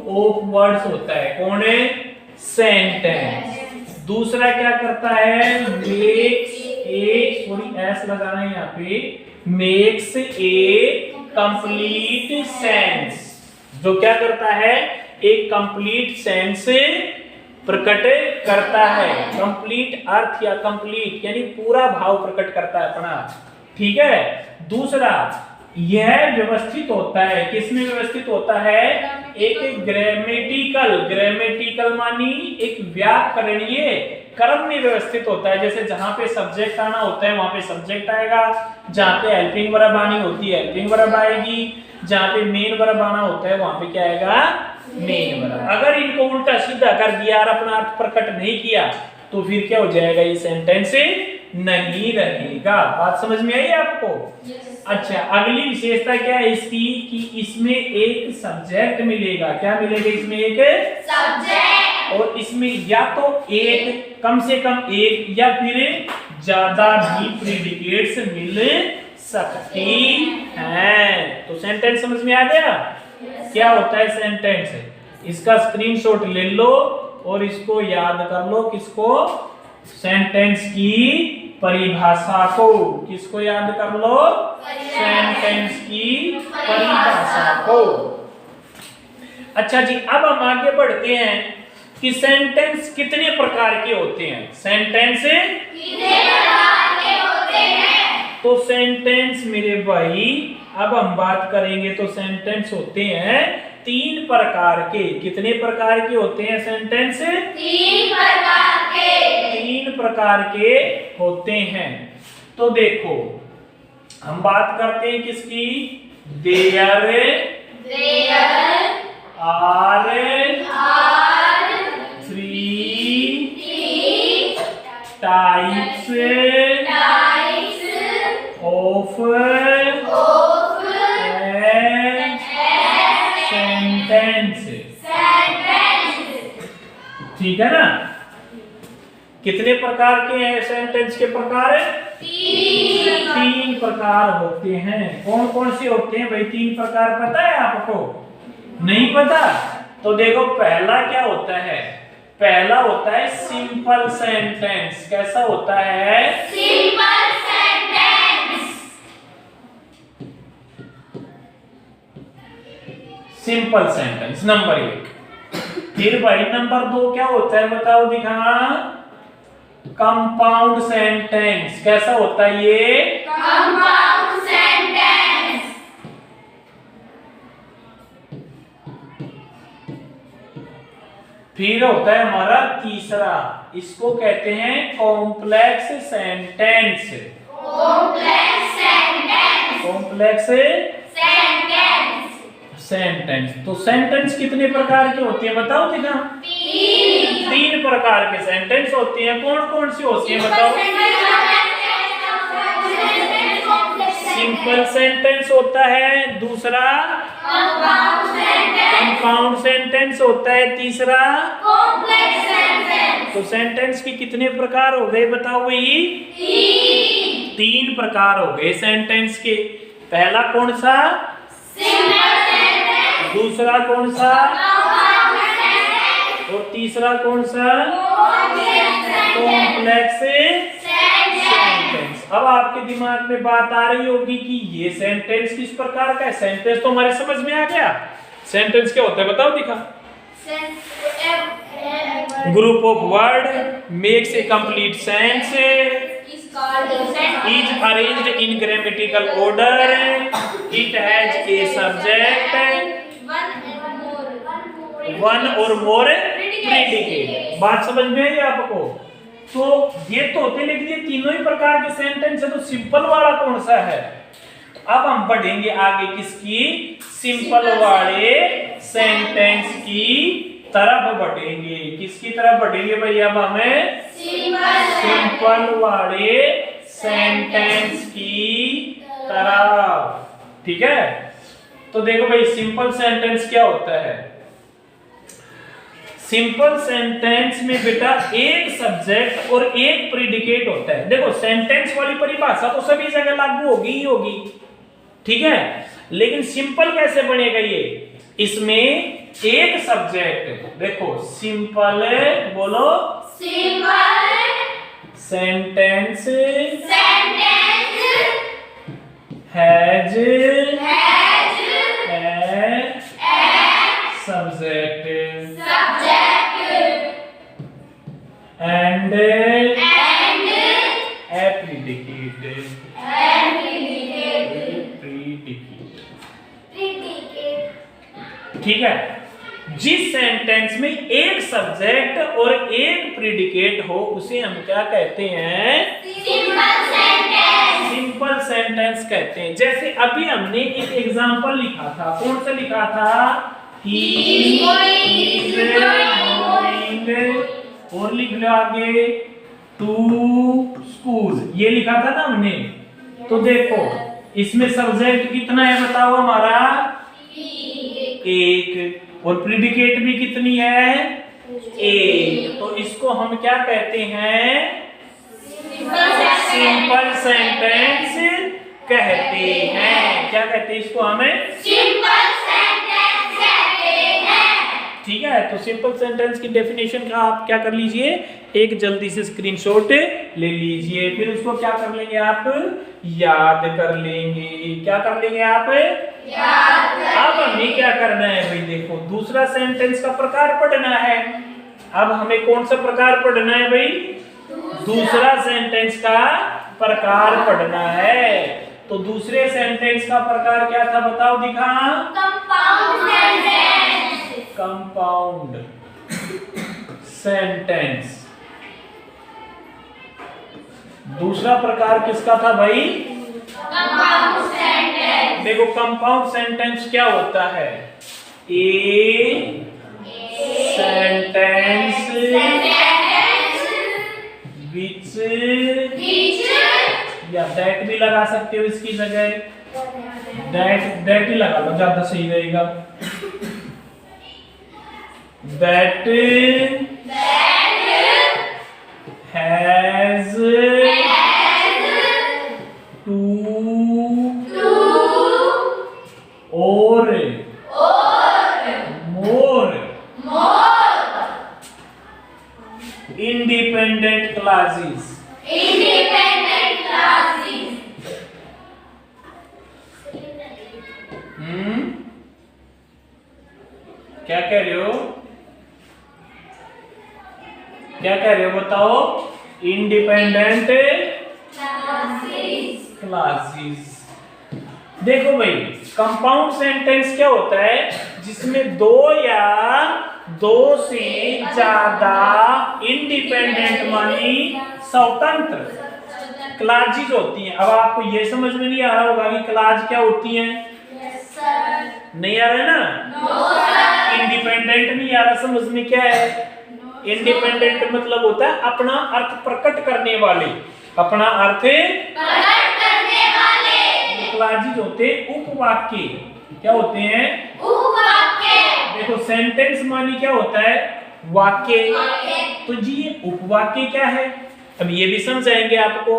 Of words होता है। कौन है? सेंटेंस। दूसरा क्या करता है? मेक्स ए, सॉरी एस लगाना है यहाँ पे, मेक्स ए कंप्लीट सेंस। जो क्या करता है? एक कंप्लीट सेंस प्रकट करता है। कंप्लीट अर्थ या कंप्लीट यानी पूरा भाव प्रकट करता है अपना। ठीक है। दूसरा, यह व्यवस्थित होता है। किसमें व्यवस्थित होता है? एक ग्रामेटिकल मानी एक व्याकरणीय क्रम में व्यवस्थित होता है। जैसे जहां पे सब्जेक्ट आना होता है वहां पे सब्जेक्ट आएगा, जहां पे हेल्पिंग वर्ब आनी होती है हेल्पिंग वर्ब आएगी, जहां पे मेन वर्ब आना होता है वहां पे क्या आएगा? Main verb. अगर इनको उल्टा सीधा कर दिया और अपना अर्थ प्रकट नहीं किया तो फिर क्या हो जाएगा? ये सेंटेंस नहीं रहेगा। बात समझ में आई आपको? अच्छा, अगली विशेषता क्या है इसकी? कि इसमें एक सब्जेक्ट मिलेगा। क्या मिलेगा? इसमें एक सब्जेक्ट, और इसमें या तो एक, कम से कम एक, या फिर ज्यादा भी प्रीडिकेट्स मिल सकती हैं। तो सेंटेंस समझ में आ गया? क्या होता है सेंटेंस? इसका स्क्रीनशॉट ले लो और इसको याद कर लो। किसको? सेंटेंस की परिभाषा को। किसको याद कर लो? सेंटेंस की परिभाषा को। अच्छा जी, अब हम आगे बढ़ते हैं कि सेंटेंस कितने प्रकार के होते हैं। सेंटेंस कितने प्रकार के होते हैं? तो सेंटेंस मेरे भाई, अब हम बात करेंगे तो सेंटेंस होते हैं 3 प्रकार के। कितने प्रकार के होते हैं सेंटेंस? 3 प्रकार के। 3 प्रकार के होते हैं। तो देखो, हम बात करते हैं किसकी? There are 3 types of sentence. ठीक है ना? कितने प्रकार के हैं सेंटेंस के प्रकार? 3 प्रकार होते हैं। कौन कौन से होते हैं भाई? 3 प्रकार पता है आपको? नहीं पता? तो देखो, पहला क्या होता है? पहला होता है सिंपल सेंटेंस। कैसा होता है? Simple sentence. Simple sentence number 1। फिर भाई नंबर 2 क्या होता है? बताओ, दिखा। Compound sentence. कैसा होता है ये? Compound sentence. फिर होता है हमारा तीसरा, इसको कहते हैं complex sentence. Complex sentence. Complex sentence. तो सेंटेंस कितने प्रकार के होते हैं बताओ? दिखा। 3 प्रकार के सेंटेंस होते हैं। कौन कौन से होते हैं बताओ? सिंपल सेंटेंस होता है, दूसरा कंपाउंड सेंटेंस होता है, तीसरा कॉम्प्लेक्स सेंटेंस। तो सेंटेंस के कितने प्रकार हो गए बताओ भाई? 3 प्रकार हो गए सेंटेंस के। पहला कौन सा? Simple sentence. दूसरा कौन सा? और तीसरा कौन सा? Complex sentence. अब आपके दिमाग में बात आ रही होगी कि ये सेंटेंस किस प्रकार का है। सेंटेंस तो हमारे समझ में आ गया। सेंटेंस क्या होता है बताओ? दिखा। Group of word makes a complete sense, is arranged in grammatical order, it has a subject, one or more predicate। बात समझ में आई आपको? तो ये तो होते, लेकिन ये तीनों ही प्रकार के सेंटेंस है। तो सिंपल वाला कौन सा है? अब हम बढ़ेंगे आगे किसकी? सिंपल वाले सेंटेंस की तरफ बढ़ेंगे। किसकी तरफ बढ़ेंगे भाई? अब हमें सिंपल वाले सेंटेंस की तरफ। ठीक है। तो देखो भाई, सिंपल सेंटेंस क्या होता है? सिंपल सेंटेंस में बेटा एक सब्जेक्ट और एक प्रीडिकेट होता है। देखो, सेंटेंस वाली परिभाषा तो सभी जगह लागू होगी ही होगी, ठीक है। लेकिन सिंपल कैसे बनेगा ये? इसमें एक सब्जेक्ट, देखो सिंपल, बोलो simple sentence sentence has has a subject subject and and A predicate. ठीक है, जिस सेंटेंस में एक सब्जेक्ट और एक प्रीडिकेट हो उसे हम क्या कहते हैं? सिंपल सेंटेंस सिंपल सेंटेंस कहते हैं। जैसे अभी हमने एक एग्जांपल लिखा था, कौन सा लिखा था? He is going और लिख लो आगे to school, ये लिखा था ना हमने। तो देखो इसमें सब्जेक्ट कितना है बताओ हमारा? एक, और प्रीडिकेट भी कितनी है? एक। तो इसको हम क्या कहते हैं? सिंपल सेंटेंस कहते हैं। क्या कहते हैं इसको? हमें सिंपल सेंटेंस कहते हैं। ठीक है, तो सिंपल सेंटेंस की डेफिनेशन का आप क्या कर लीजिए, एक जल्दी से स्क्रीनशॉट ले लीजिए, फिर उसको क्या कर लेंगे आप? याद कर लेंगे। क्या कर लेंगे आप? याद। अब हमें क्या करना है भाई? देखो दूसरा सेंटेंस का प्रकार पढ़ना है। अब हमें कौन सा प्रकार पढ़ना है भाई? दूसरा सेंटेंस का प्रकार पढ़ना है। तो दूसरे सेंटेंस का प्रकार क्या था बताओ, दिखा? Compound sentence compound sentence. दूसरा प्रकार किसका था भाई? Compound sentence. देखो कंपाउंड सेंटेंस क्या होता है? ए सेंटेंस विच या दैट भी लगा सकते हो इसकी जगह। दैट ही लगा लो, ज्यादा सही रहेगा। दैट हैज टू और मोर independent classes। Independent classes. क्या कह रहे हो? क्या कह रहे हो बताओ? Independent classes. देखो भाई कंपाउंड सेंटेंस क्या होता है? जिसमें दो या दो से ज्यादा इंडिपेंडेंट मानी स्वतंत्र क्लासेस होती हैं। अब आपको ये समझ में नहीं आ रहा होगा कि क्लास क्या होती हैं? नहीं आ रहा है ना? इंडिपेंडेंट नहीं आ रहा समझ में? क्या है इंडिपेंडेंट? मतलब होता है अपना अर्थ प्रकट करने वाले, अपना अर्थ प्रकट करने वाले। क्लासेस होते उपवाक्य। क्या होते हैं? उपवाक्य। देखो सेंटेंस मानी क्या होता है? वाक्य। तो जी ये उपवाक्य क्या है? अब ये भी समझाएंगे आपको,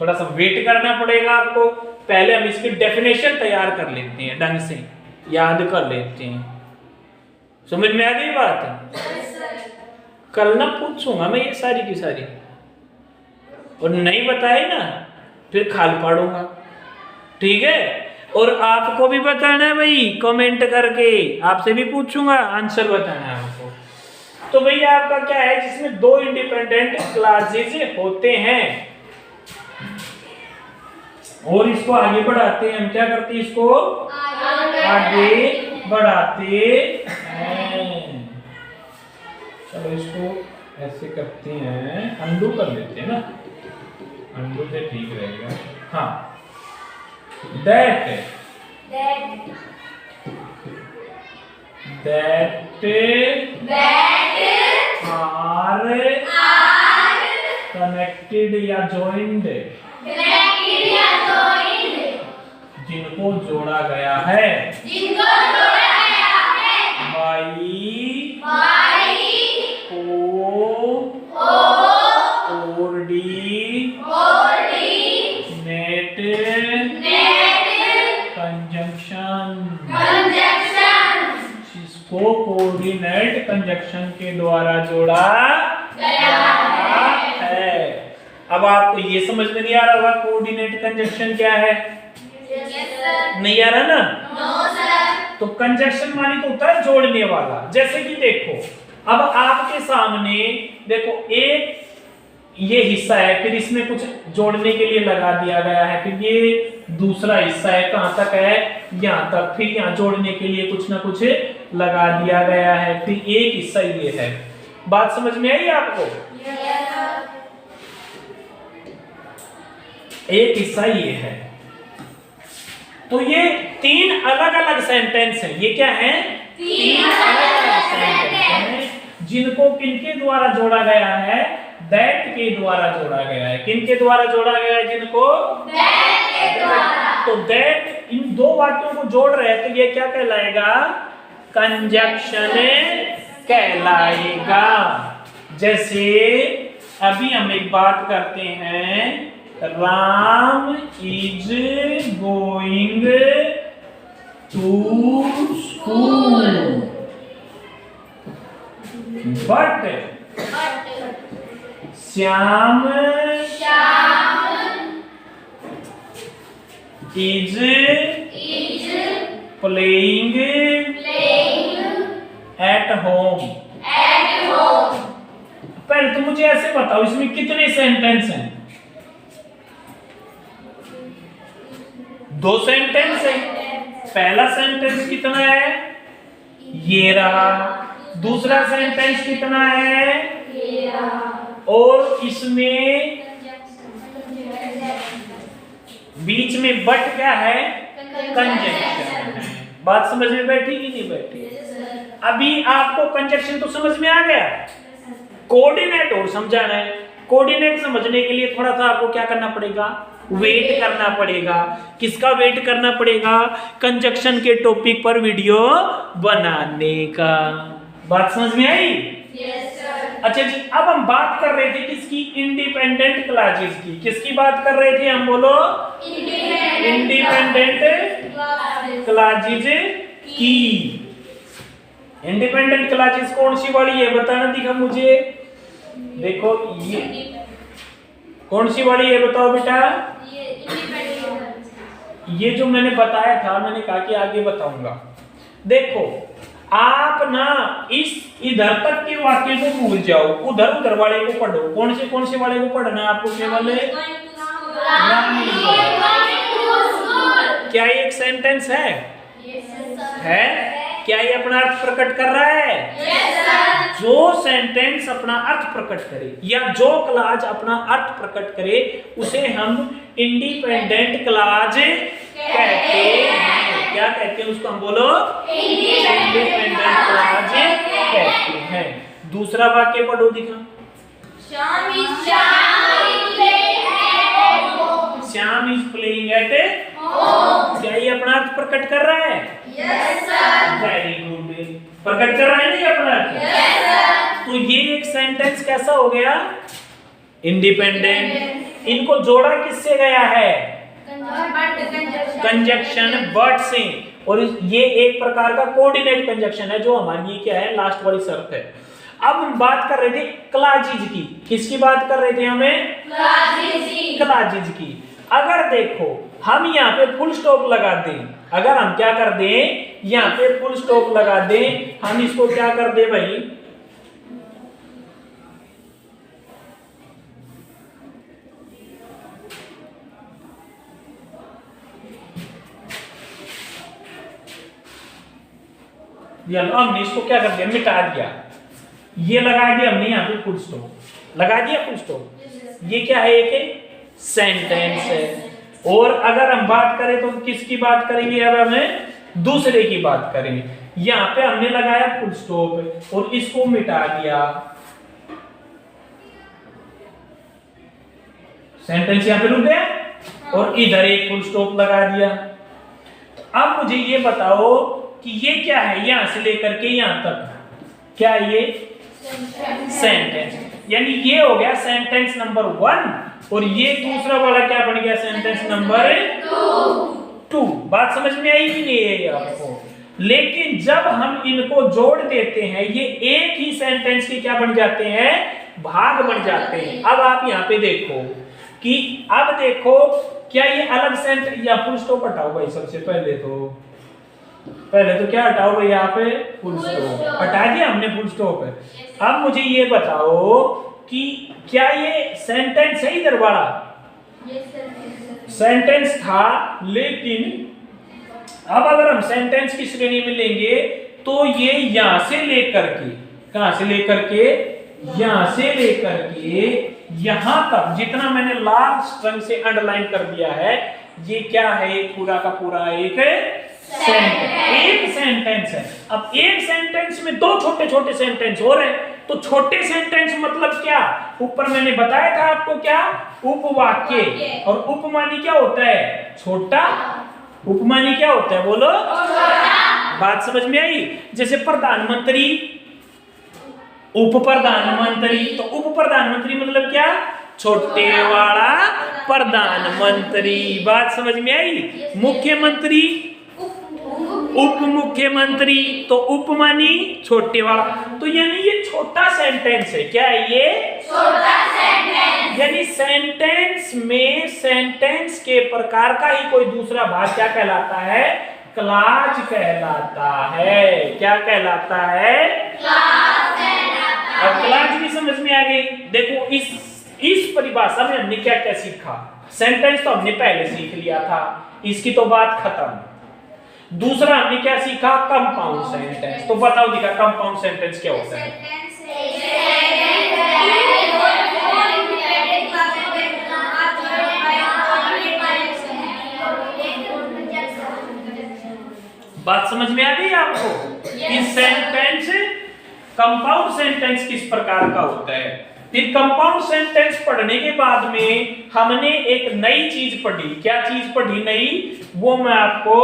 थोड़ा सा वेट करना पड़ेगा आपको। पहले हम इसकी डेफिनेशन तैयार कर लेते हैं, ढंग से याद कर लेते हैं। समझ में आ गई बात? कल ना पूछूंगा मैं ये सारी की सारी, और नहीं बताए ना फिर खाल पाड़ूंगा। ठीक है, और आपको भी बताना है भाई, कमेंट करके आपसे भी पूछूंगा, आंसर बताना है आपको। तो भैया आपका क्या है? जिसमें दो इंडिपेंडेंट क्लासेस होते हैं, और इसको आगे बढ़ाते हैं हम। क्या करते हैं? इसको आगे बढ़ाते हैं। चलो इसको ऐसे करते हैं, अंडू कर लेते हैं ना, अंडू से ठीक रहेगा। हाँ, दैट आर कनेक्टेड या जॉइंड, जिनको जोड़ा गया है बाई और डी नेट कंजंक्शन, जिसको कोड बेल्ट कंजक्शन के द्वारा जोड़ा गया है। अब आपको ये समझ में नहीं आ रहा होगा कोऑर्डिनेट कंजक्शन क्या है? नहीं आ रहा ना? तो कंजक्शन मानी तो होता है जोड़ने वाला। जैसे कि देखो अब आपके सामने देखो एक ये हिस्सा है, फिर इसमें कुछ जोड़ने के लिए लगा दिया गया है, फिर ये दूसरा हिस्सा है, कहां तक है? यहाँ तक, फिर यहाँ जोड़ने के लिए कुछ ना कुछ लगा दिया गया है, फिर एक हिस्सा ये है। बात समझ में आई आपको? एक हिस्सा ये है। तो ये तीन अलग अलग सेंटेंस हैं। ये क्या है? तीन अलग अलग सेंटेंस हैं जिनको किनके द्वारा जोड़ा गया है? दैट के द्वारा जोड़ा गया है। किनके द्वारा जोड़ा गया है? जिनको दैट के द्वारा। तो दैट इन दो वाक्यों को जोड़ रहे हैं, तो ये क्या कहलाएगा? कंजक्शन कहलाएगा। जैसे अभी हम एक बात करते हैं, Ram is going to school but Shyam is playing at home. पहले तो मुझे ऐसे बताओ इसमें कितने सेंटेंस हैं? दो सेंटेंस है। पहला सेंटेंस कितना है? ये रहा। दूसरा सेंटेंस कितना है? ये रहा। और इसमें बीच में बट क्या है? कंजक्शन है। बात समझ में बैठी कि नहीं बैठी? अभी आपको कंजक्शन तो समझ में आ गया, कोऑर्डिनेट और समझाना है। कोऑर्डिनेट समझने के लिए थोड़ा सा आपको क्या करना पड़ेगा? वेट करना पड़ेगा। किसका वेट करना पड़ेगा? कंजक्शन के टॉपिक पर वीडियो बनाने का। बात समझ में आई? Yes sir. अच्छा जी, अब हम बात कर रहे थे किसकी? इंडिपेंडेंट क्लॉजेस की। किसकी बात कर रहे थे हम? बोलो। इंडिपेंडेंट क्लॉजेस की। इंडिपेंडेंट क्लॉजेस कौन सी वाली है? बताना दिखा मुझे। देखो ये कौन सी वाली है? बताओ बेटा। ये जो मैंने बताया था, मैंने कहा कि आगे बताऊंगा। देखो आप ना इस इधर तक के वाक्य को भूल जाओ, उधर उधर वाले को पढ़ो। कौन से वाले को पढ़ना है आपको? केवल क्या ये एक सेंटेंस है? है? क्या ये अपना अर्थ प्रकट कर रहा है? जो सेंटेंस अपना अर्थ प्रकट करे या जो क्लॉज अपना अर्थ प्रकट करे उसे हम इंडिपेंडेंट क्लॉज कहते हैं। क्या कहते हैं उसको? हम बोलो इंडिपेंडेंट क्लॉज कहते हैं। दूसरा वाक्य पढ़ो दिखा। Shyam is playing at home. क्या ये अपना अर्थ प्रकट कर रहा है? Yes sir. Very good. प्रकट कर रहा है नहीं अपना अर्थ? Yes sir. तो ये एक सेंटेंस कैसा हो गया? इंडिपेंडेंट। इनको जोड़ा किससे गया है? कंजक्शन बट से। और ये एक प्रकार का कोऑर्डिनेट कंजक्शन है जो हमारी क्या है? लास्ट वाली शर्त है। अब हम बात कर रहे थे क्लॉजेस की। किसकी बात कर रहे थे हमें? क्लॉजेस की। अगर देखो हम यहाँ पे फुल स्टॉप लगा दें, अगर हम क्या कर दें? यहाँ पे फुल स्टॉप लगा दें, हम इसको क्या कर दें भाई? हमने इसको क्या कर दिया? मिटा दिया। ये लगा दिया हमने यहाँ पे फुल स्टॉप लगा दिया। फुल स्टॉप ये क्या है? एक सेंटेंस है। और अगर हम बात करें तो किसकी बात करेंगे? अब हमें दूसरे की बात करेंगे। यहाँ पे हमने लगाया फुल स्टॉप और इसको मिटा दिया। सेंटेंस यहाँ पे रुक गया और इधर एक फुल स्टॉप लगा दिया। तो अब मुझे ये बताओ कि ये क्या है? यहां से लेकर के यहां तक क्या ये सेंटेंस? यानी ये हो गया सेंटेंस नंबर 1 और ये दूसरा वाला क्या बन गया? Sentence number 2। बात समझ में आई कि नहीं है आपको? लेकिन जब हम इनको जोड़ देते हैं ये एक ही सेंटेंस के क्या बन जाते हैं, भाग बन जाते हैं। अब आप यहाँ पे देखो कि अब देखो क्या ये अलग सेंटेंस, या फुल स्टॉप हटाओ भाई सबसे पहले तो क्या हटाओ भाई, यहाँ पे फुल स्टॉप हटा दिया हमने, फुल स्टॉप है। अब मुझे ये बताओ कि क्या ये सेंटेंस है, इधर वाला सेंटेंस था, लेकिन अब अगर हम सेंटेंस की श्रेणी में लेंगे तो ये यहां से लेकर के, कहां से लेकर के, यहां से लेकर के यहां तक जितना मैंने लाल रंग से अंडरलाइन कर दिया है, ये क्या है, पूरा का पूरा एक सेंटेंस है। अब एक सेंटेंस में दो छोटे छोटे सेंटेंस हो रहे हैं, तो छोटे सेंटेंस मतलब क्या, ऊपर मैंने बताया था आपको क्या, उपवाक्य। और उपमानी क्या होता है, छोटा। उपमानी क्या होता है, बोलो, बात समझ में आई। जैसे प्रधानमंत्री, उप प्रधानमंत्री, तो उप प्रधानमंत्री मतलब क्या, छोटे वाला प्रधानमंत्री, बात समझ में आई। मुख्यमंत्री, उप मुख्यमंत्री, तो उप मानी छोटे वाला। तो यानी ये छोटा सेंटेंस है, क्या है ये, छोटा सेंटेंस। यानी सेंटेंस में सेंटेंस के प्रकार का ही कोई दूसरा भाग क्या कहलाता है, क्लॉज कहलाता है। क्या कहलाता है, क्लॉज कहलाता है। अब क्लॉज भी समझ में आ गई। देखो इस परिभाषा में हमने क्या क्या सीखा, सेंटेंस तो हमने पहले सीख लिया था, इसकी तो बात खत्म। दूसरा हमने क्या सीखा, कंपाउंड सेंटेंस। तो बताओ दिखा कंपाउंड सेंटेंस क्या होता है। बात समझ में आ गई आपको कि सेंटेंस, कंपाउंड सेंटेंस किस प्रकार का होता है। फिर कंपाउंड सेंटेंस पढ़ने के बाद में हमने एक नई चीज पढ़ी। क्या चीज पढ़ी नई, वो मैं आपको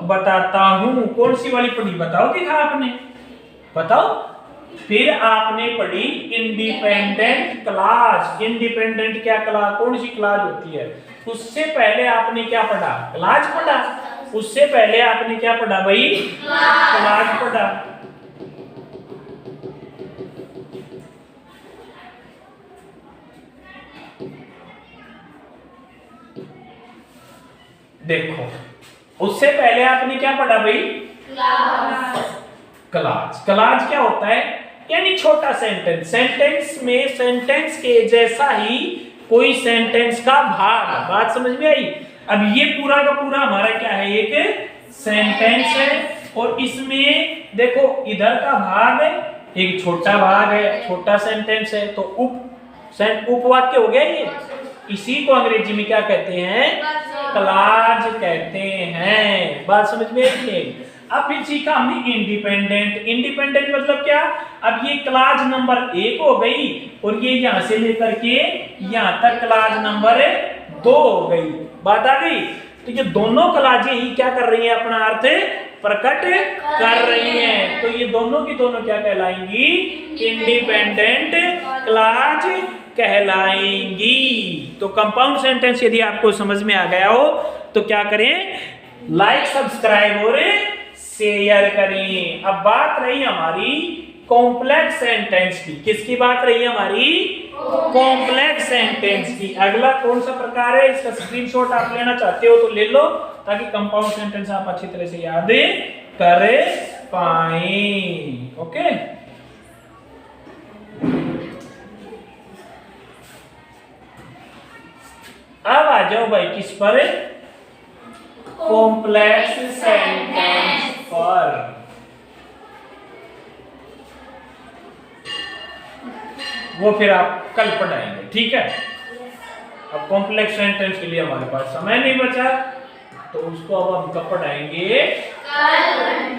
बताता हूं। कौन सी वाली पढ़ी, बताओ दिखा आपने, बताओ। फिर आपने पढ़ी इंडिपेंडेंट क्लॉज। इंडिपेंडेंट क्या क्लॉज, कौन सी क्लॉज होती है। उससे पहले आपने क्या पढ़ा, क्लॉज पढ़ा। उससे पहले आपने क्या पढ़ा भाई, क्लॉज पढ़ा। देखो उससे पहले आपने क्या पढ़ा भाई, क्लॉज। क्लॉज क्या होता है, यानी छोटा सेंटेंस। सेंटेंस में सेंटेंस के जैसा ही कोई सेंटेंस का भाग। बात समझ में आई। अब ये पूरा का पूरा हमारा क्या है, एक सेंटेंस है। और इसमें देखो इधर का भाग है, एक छोटा भाग है, छोटा सेंटेंस है, तो उपवाक्य हो गया ये। इसी को अंग्रेजी में क्या कहते हैं, क्लॉज कहते हैं। बात समझ में आई। अब फिर सीखा हमने इंडिपेंडेंट। इंडिपेंडेंट मतलब क्या, अब ये क्लॉज नंबर 1 हो गई और ये यहां से लेकर के यहां तक क्लॉज नंबर 2 हो गई। बात आ गई। तो ये दोनों क्लॉजें ही क्या कर रही हैं, अपना अर्थ प्रकट कर रही हैं। तो ये दोनों की दोनों क्या कहलाएंगी, इंडिपेंडेंट क्लॉज कहलाएंगी। तो कंपाउंड सेंटेंस यदि आपको समझ में आ गया हो तो क्या करें, लाइक सब्सक्राइब और शेयर करें। अब बात रही हमारी कॉम्प्लेक्स सेंटेंस की। किसकी बात रही हमारी, कॉम्प्लेक्स सेंटेंस की। अगला कौन सा प्रकार है, इसका स्क्रीनशॉट आप लेना चाहते हो तो ले लो, ताकि कंपाउंड सेंटेंस आप अच्छी तरह से याद कर पाएं। ओके, अब आ जाओ भाई किस पर, कॉम्प्लेक्स सेंटेंस पर। वो फिर आप कल पढ़ाएंगे, ठीक है। अब कॉम्प्लेक्स सेंटेंस के लिए हमारे पास समय नहीं बचा, तो उसको अब हम कब पढ़ाएंगे,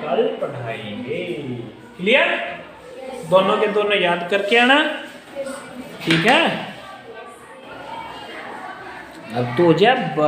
कल पढ़ाएंगे। क्लियर, दोनों के दोनों याद करके आना, ठीक है। अब तो जब